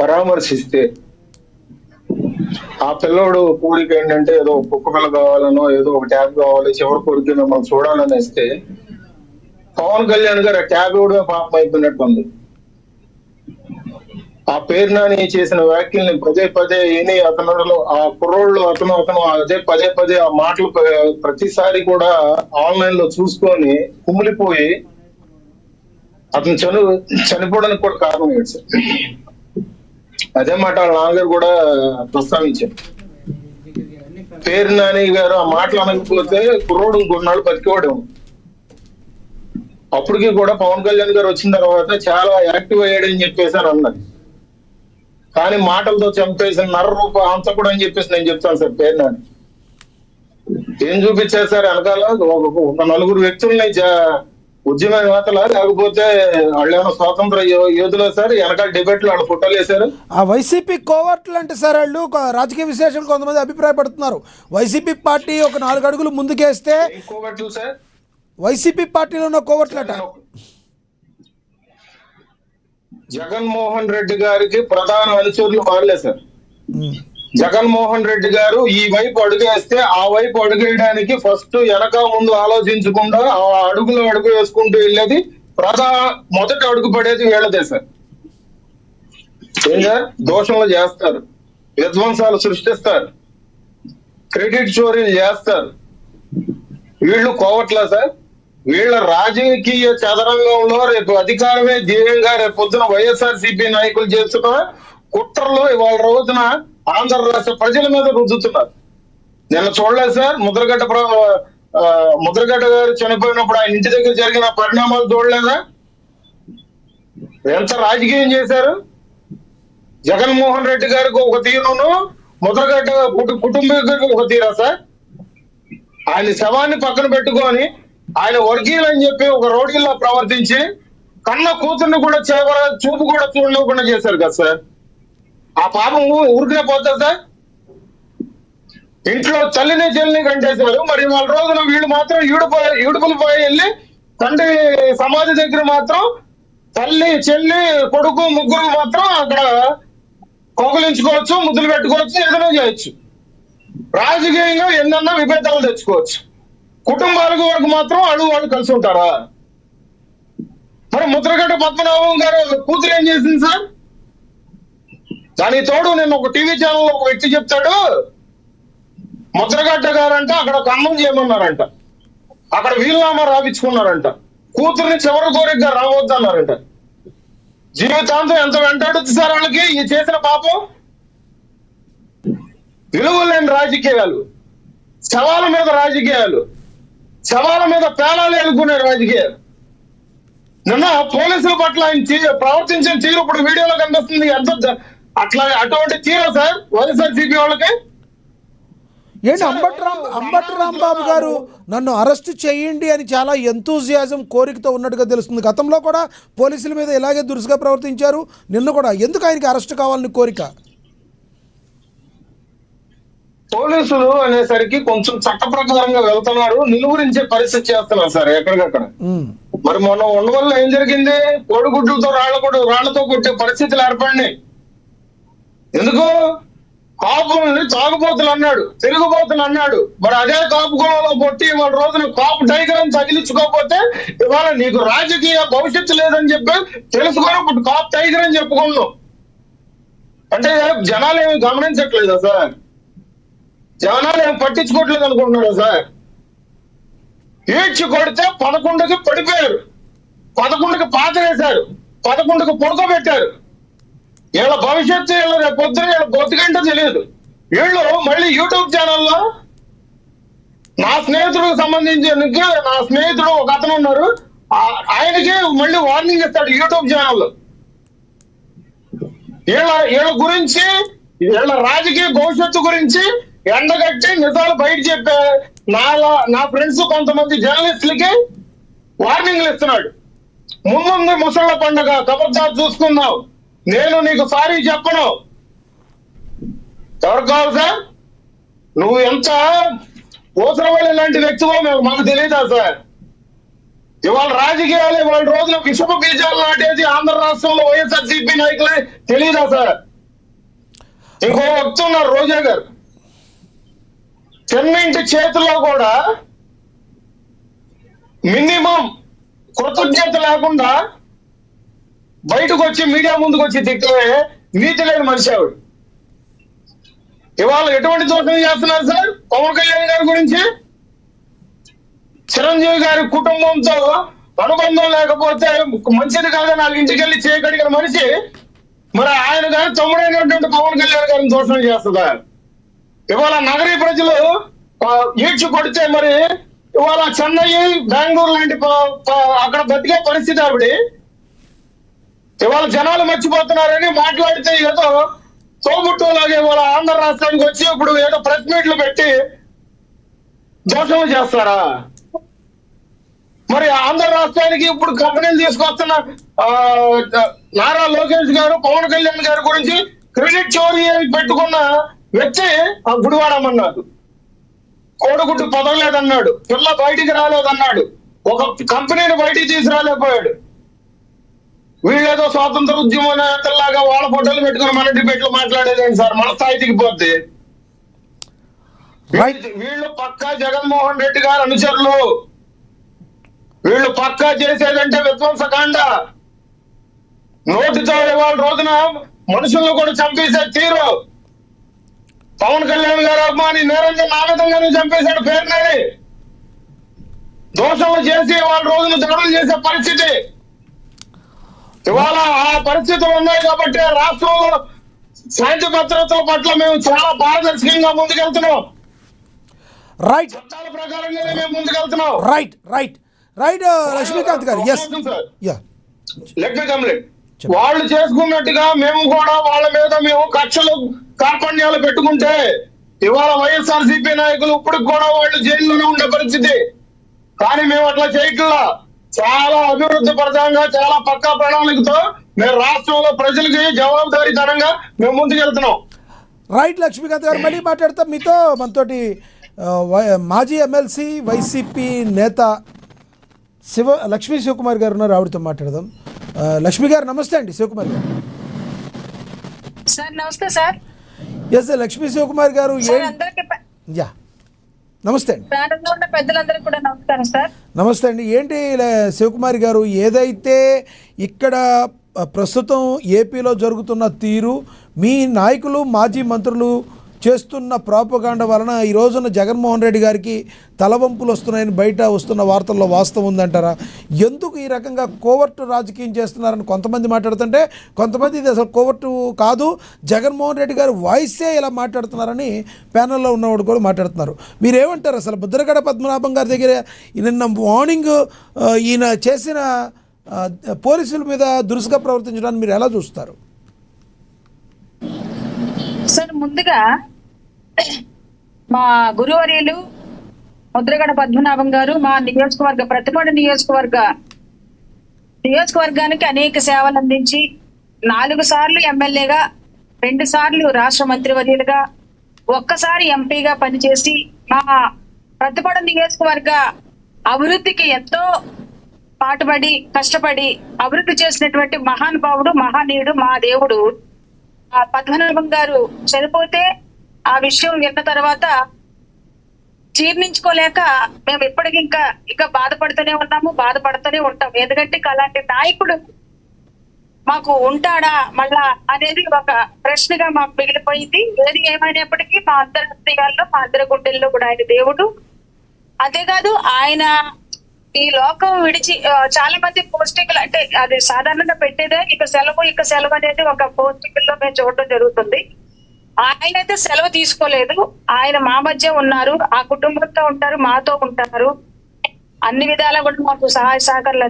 పరామర్శిస్తే ఆ పిల్లోడు కోరిక ఏంటంటే ఏదో కుక్క పిల్ల కావాలనో ఏదో ఒక ట్యాబ్ కావాలి, చివరి కోరిక మనం చూడాలని ఇస్తే పవన్ కళ్యాణ్ గారు ఆ ట్యాబ్ ఇవ్వడమే పాపం అయిపోయినట్టు ఉంది. ఆ పేరు నాని చేసిన వ్యాఖ్యల్ని పదే పదే విని అతను ఆ కుర్రోళ్ళు అతను అదే పదే పదే ఆ మాటలు ప్రతిసారి కూడా ఆన్లైన్ లో చూసుకొని కుమిలిపోయి అతను చనిపోవడానికి కూడా కారణం ఏంటి సార్? అదే మాట వాళ్ళ నాన్నగారు కూడా ప్రస్తావించారు. పేరు నాని గారు ఆ మాటలు అనకపోతే కుర్రోడు ఇంకొన్నాళ్ళు బతికేవాడు. అప్పటికి కూడా పవన్ కళ్యాణ్ గారు వచ్చిన తర్వాత చాలా యాక్టివ్ అయ్యాడని చెప్పేసి అని అన్నది. కానీ మాటలతో చంపేసిన నరరూప హంసకుడు అని చెప్పేసి నేను చెప్తాను సార్. పేరు నాని ఏం చూపించారు సార్ వెనకాల? ఒక నలుగురు వ్యక్తుల్ని ఉద్యమ నేతలా లేకపోతే వాళ్ళు ఏమైనా స్వాతంత్ర యోధులు సార్? వెనకాల డిబేట్ లో వాళ్ళు ఫోటోలు వేశారు. ఆ వైసీపీ కోవర్ట్లు అంటే సార్ వాళ్ళు రాజకీయ విశ్లేషకులు కొంతమంది అభిప్రాయపడుతున్నారు. వైసీపీ పార్టీ ఒక 4 అడుగులు ముందుకేస్తే కోవర్ట్లు సార్, వైసీపీ పార్టీలో ఉన్న కోవర్ట్లట. జగన్మోహన్ రెడ్డి గారికి ప్రధాన అనుచరులు వాళ్ళే సార్. జగన్మోహన్ రెడ్డి గారు ఈ వైపు అడుగేస్తే ఆ వైపు అడుగేయడానికి ఫస్ట్ వెనక ముందు ఆలోచించకుండా ఆ అడుగు వేసుకుంటూ వెళ్ళేది మొదటి అడుగు పడేది వీళ్ళదే సార్. దోషంలో చేస్తారు, విధ్వంసాలు సృష్టిస్తారు, క్రెడిట్ చోరీలు చేస్తారు. వీళ్ళు కోవట్లా సార్? వీళ్ళ రాజకీయ చదరంగంలో రేపు అధికారమే ధ్యేయంగా రేపు పొద్దున వైఎస్ఆర్సీపీ నాయకులు చేస్తున్న కుట్రలో ఇవాళ రోజున ఆంధ్ర రాష్ట్ర ప్రజల మీద రుద్దుతున్నారు. నిన్న చూడలేదు సార్, ముద్రగడ్డ గారు చనిపోయినప్పుడు ఆయన ఇంటి దగ్గర జరిగిన పరిణామాలు చూడలేదా? ఎంత రాజకీయం చేశారు? జగన్మోహన్ రెడ్డి గారికి ఒక తీరును, ముద్రగడ్డ కుటుంబీకులకు ఒక తీరా సార్? ఆయన శవాన్ని పక్కన పెట్టుకొని ఆయన వర్గీయులు అని చెప్పి ఒక రోడ్డుల్లో ప్రవర్తించి కన్న కూతుర్ని కూడా చూపు కూడా చూడలేకుండా చేశారు కదా సార్. ఆ పాపం ఊరికే పోతుంది సార్? ఇంట్లో తల్లిని చెల్లిని కంటేశారు. మరి వాళ్ళ రోజున వీళ్ళు మాత్రం ఈడుపులు పోయి వెళ్ళి తండ్రి సమాధి దగ్గర మాత్రం తల్లి చెల్లి కొడుకు ముగ్గురు మాత్రం అక్కడ కోకలించుకోవచ్చు, ముద్దులు పెట్టుకోవచ్చు, ఏదైనా చేయొచ్చు. రాజకీయంగా ఎన్నన్నా విభేదాలు తెచ్చుకోవచ్చు. కుటుంబాలకు వరకు మాత్రం వాళ్ళు కలిసి ఉంటారా? మరి ముద్రగడ్డ పద్మనాభం గారు కూతురు ఏం చేసింది సార్? దానికి తోడు నేను ఒక టీవీ ఛానల్ ఒక వ్యక్తి చెప్తాడు, ముద్రగడ్డ గారంట అక్కడ ఖమ్మం చేయమన్నారంట, అక్కడ వీలునామా రాపించుకున్నారంట, కూతుర్ని చివరి కోరికగా రావద్దన్నారంట. జీవితాంతం ఎంత వెంటాడుతుంది సార్ వాళ్ళకి ఈ చేసిన పాపం? విలువలు లేని రాజకీయాలు, శవాల మీద రాజకీయాలు, శవాల మీద పేలాలు ఎదుర్కొనే రాజకీయాలు. నిన్న పోలీసుల పట్ల ఆయన ప్రవర్తించిన తీరు ఇప్పుడు వీడియోలో కనిపిస్తుంది. ఎంత అటువంటి తీరా సార్ వైఎస్ఆర్సీపీ వాళ్ళకి? ఏంటి అంబటి రాంబాబు గారు నన్ను అరెస్ట్ చేయండి అని చాలా ఎంతూజియాజం కోరికతో ఉన్నట్టుగా తెలుస్తుంది. గతంలో కూడా పోలీసుల మీద ఇలాగే దురుసుగా ప్రవర్తించారు. నిన్న కూడా ఎందుకు ఆయనకి అరెస్ట్ కావాలని కోరిక? పోలీసులు అనేసరికి కొంచెం చట్ట ప్రకారంగా వెళ్తున్నారు, నిలువరించే పరిస్థితి చేస్తున్నారు సార్ ఎక్కడికక్కడ. మరి మొన్న ఉండవల్ల ఏం జరిగింది? కోడిగుడ్లతో రాళ్లతో కొట్టే పరిస్థితులు ఏర్పడినాయి. ఎందుకు? కాపుల్ని తాగుబోతులు అన్నాడు, తిరుగుబోతులు అన్నాడు. మరి అదే కాపు కులంలో పొట్టి వాళ్ళ రోజున కాపు డైగ్రామ్ తగిలించుకోకపోతే ఇవాళ నీకు రాజకీయ భవిష్యత్తు లేదని చెప్పి తెలుసుకొని ఇప్పుడు కాపు డైగ్రామ్ చెప్పుకున్నావు అంటే జనాలు ఏమి గమనించట్లేదా సార్? జనాలు ఏం పట్టించుకోవట్లేదు అనుకుంటున్నారా సార్? ఈడ్చి కొడితే 11కి పడిపోయారు, 11కి పాతరేశారు, 11కి పుడకబెట్టారు. వీళ్ళ భవిష్యత్తు వీళ్ళ రేపు పొద్దున వీళ్ళ బొత్తికంటే తెలియదు. వీళ్ళు మళ్ళీ యూట్యూబ్ ఛానల్లో నా స్నేహితుడికి సంబంధించి నా స్నేహితుడు ఒక అతను ఉన్నారు, ఆయనకి మళ్ళీ వార్నింగ్ ఇస్తాడు యూట్యూబ్ ఛానల్లో. వీళ్ళ గురించి వీళ్ళ రాజకీయ భవిష్యత్తు గురించి ఎండగట్టి నిజాలు బయట చెప్పే నా ఫ్రెండ్స్ కొంతమంది జర్నలిస్టులకి వార్నింగ్లు ఇస్తున్నాడు. ముందు ముసళ్ళ పండుగ ఖబర్దార్ చూసుకున్నావు, నేను నీకు సారీ చెప్పను. ఎవరు కావాలి సార్? నువ్వు ఎంత ఓసరవల్లి లాంటి వ్యక్తివో మాకు తెలియదా సార్? ఇవాళ రాజకీయాలు ఇవాళ రోజున విషమ బీజాలు నాటేది ఆంధ్ర రాష్ట్రంలో వైఎస్ఆర్సీపీ నాయకులే తెలియదా సార్? ఇంకో వ్యక్తి ఉన్నారు రోజా గారు. చెన్నింటి చేతిలో కూడా మినిమం కృతజ్ఞత లేకుండా బయటకు వచ్చి మీడియా ముందుకు వచ్చి తిట్టే నీతి లేని మనిషి ఆవిడ. ఇవాళ ఎటువంటి దోషం చేస్తున్నారు సార్ పవన్ కళ్యాణ్ గారి గురించి? చిరంజీవి గారి కుటుంబంతో అనుబంధం లేకపోతే మంచిది కాదని వాళ్ళ ఇంటికి వెళ్ళి చేయగలిగిన మనిషి మరి ఆయన గారి తమ్ముడైనటువంటి పవన్ కళ్యాణ్ గారిని దోషం చేస్తుందా? ఇవాళ నగరీ ప్రజలు ఈడ్చి కొడితే మరి ఇవాళ చెన్నై బెంగళూరు లాంటి అక్కడ బతికే పరిస్థితి ఆవిడ. ఇవాళ జనాలు మర్చిపోతున్నారని మాట్లాడితే ఏదో తోబుట్టులాగే ఇవాళ ఆంధ్ర రాష్ట్రానికి వచ్చి ఇప్పుడు ఏదో ప్రెస్ మీట్లు పెట్టి దోషం చేస్తారా? మరి ఆంధ్ర రాష్ట్రానికి ఇప్పుడు కంపెనీలు తీసుకొస్తున్న నారా లోకేష్ గారు పవన్ కళ్యాణ్ గారి గురించి క్రెడిట్ చోరీ పెట్టుకున్న వ్యక్తి ఆ గుడివాడమన్నాడు. కోడిగుడ్డు పొదలేదన్నాడు, పిల్ల బయటికి రాలేదన్నాడు, ఒక కంపెనీని బయటికి తీసుకురాలేకపోయాడు. వీళ్ళేదో స్వాతంత్ర ఉద్యమ నేతల్లాగా వాళ్ళ ఫోటోలు పెట్టుకుని మన డిబేట్లు మాట్లాడేదేంటి సార్? మన స్థాయి దిగిపోద్ది. వీళ్ళు పక్కా జగన్మోహన్ రెడ్డి గారు అనుచరులు. వీళ్ళు పక్కా చేసేదంటే విధ్వంసకాండ. నోటితో ఇవాళ రోజున మనుషులను కూడా చంపేసే తీరు. పవన్ కళ్యాణ్ గారు అభిమాని నిరంజన్ ఆ విధంగానే చంపేశాడు పేరుని. దోషములు చేసి వాళ్ళ రోజున దాడులు చేసే పరిస్థితి. ఇవాళ ఆ పరిస్థితులు ఉన్నాయి కాబట్టి రాష్ట్రంలో శాంతి భద్రతల పట్ల మేము చాలా పారదర్శకంగా ముందుకెళ్తున్నాం. రైట్, చట్టాల ప్రకారంగానే మేము ముందుకెళ్తున్నాం. Right right right Lakshmikant garu, yes ya let me complete. వాళ్ళు చేసుకున్నట్టుగా మేము కూడా వాళ్ళ మీద మేము కక్షలు కార్పణ్యాలు పెట్టుకుంటే ఇవాళ వైఎస్ఆర్సీపీ నాయకులు ఇప్పుడు కూడా వాళ్ళు జైల్లోనే ఉండే పరిస్థితి. కానీ మేము అట్లా చేయట్లా. చాలా అభివృద్ధి పరంగా చాలా పక్కా ప్రణాళికతో మేము రాష్ట్రంలో ప్రజలకి జవాబుదారీతనంగా మేము ముందుకెళ్తున్నాం. రైట్ లక్ష్మీకాంత్ గారు, మళ్ళీ మాట్లాడతాం మీతో. మనతోటి మాజీ ఎమ్మెల్సీ వైసీపీ నేత లక్ష్మీ శివకుమార్ గారు ఉన్నారు, ఆవిడతో మాట్లాడదాం. లక్ష్మి గారు నమస్తే అండి. శివకుమార్ గారు సార్ నమస్తే సార్. ఎస్ లక్ష్మీ శివకుమార్ గారు యా నమస్తే అండి. ప్రారంభంలో ఉన్న పెద్దలందరికీ కూడా నమస్కారం సార్. నమస్తే అండి. ఏంటి శివకుమార్ గారు, ఏదైతే ఇక్కడ ప్రస్తుతం ఏపీలో జరుగుతున్న తీరు, మీ నాయకులు మాజీ మంత్రులు చేస్తున్న ప్రాపగాండ వలన ఈ రోజున జగన్మోహన్ రెడ్డి గారికి తలవంపులు వస్తున్నాయని బయట వస్తున్న వార్తల్లో వాస్తవం ఉందంటారా? ఎందుకు ఈ రకంగా కోవర్టు రాజకీయం చేస్తున్నారని కొంతమంది మాట్లాడుతుంటే, కొంతమంది ఇది అసలు కోవర్టు కాదు, జగన్మోహన్ రెడ్డి గారు వాయిసే ఇలా మాట్లాడుతున్నారని ప్యానెల్లో ఉన్నవాడు కూడా మాట్లాడుతున్నారు. మీరేమంటారు? అసలు ముద్రగడ పద్మనాభం గారి దగ్గర నిన్న మార్నింగ్ ఈయన చేసిన పోలీసుల మీద దురుసుగా ప్రవర్తించడాన్ని మీరు ఎలా చూస్తారు? సార్ ముందుగా మా గురువర్యులు ముద్రగడ పద్మనాభం గారు మా నియోజకవర్గ ప్రతిపాడు నియోజకవర్గానికి అనేక సేవలు అందించి 4 సార్లు ఎమ్మెల్యేగా, 2 సార్లు రాష్ట్ర మంత్రివర్యులుగా, 1 సారి ఎంపీగా పనిచేసి మా ప్రతిపాడు నియోజకవర్గ అభివృద్ధికి ఎంతో పాటుపడి కష్టపడి అభివృద్ధి చేసినటువంటి మహానుభావుడు, మహానీయుడు, మా దేవుడు పద్మనాభం గారు చనిపోతే ఆ విషయం విన్న తర్వాత జీర్ణించుకోలేక మేము ఇప్పటికి ఇంకా బాధపడుతూనే బాధపడుతూనే ఉంటాం. ఎందుకంటే అలాంటి నాయకుడు మాకు ఉంటాడా మళ్ళా అనేది ఒక ప్రశ్నగా మాకు మిగిలిపోయింది. ఏది ఏమైనప్పటికీ మా అందరి హృదయాల్లో, మా అందరి గుండెల్లో కూడా ఆయన దేవుడు. అంతేకాదు ఆయన ఈ లోకం విడిచి చాలా మంది పోస్టింగ్లు, అంటే అది సాధారణంగా పెట్టేదే ఇక సెలవు అనేది ఒక పోస్టింగ్ లో మేము చూడటం జరుగుతుంది. ఆయన అయితే సెలవు తీసుకోలేదు. ఆయన మా మధ్య ఉన్నారు, ఆ కుటుంబంతో ఉంటారు, మాతో ఉంటారు, అన్ని విధాలా కూడా మాకు సహాయ సహకారాలు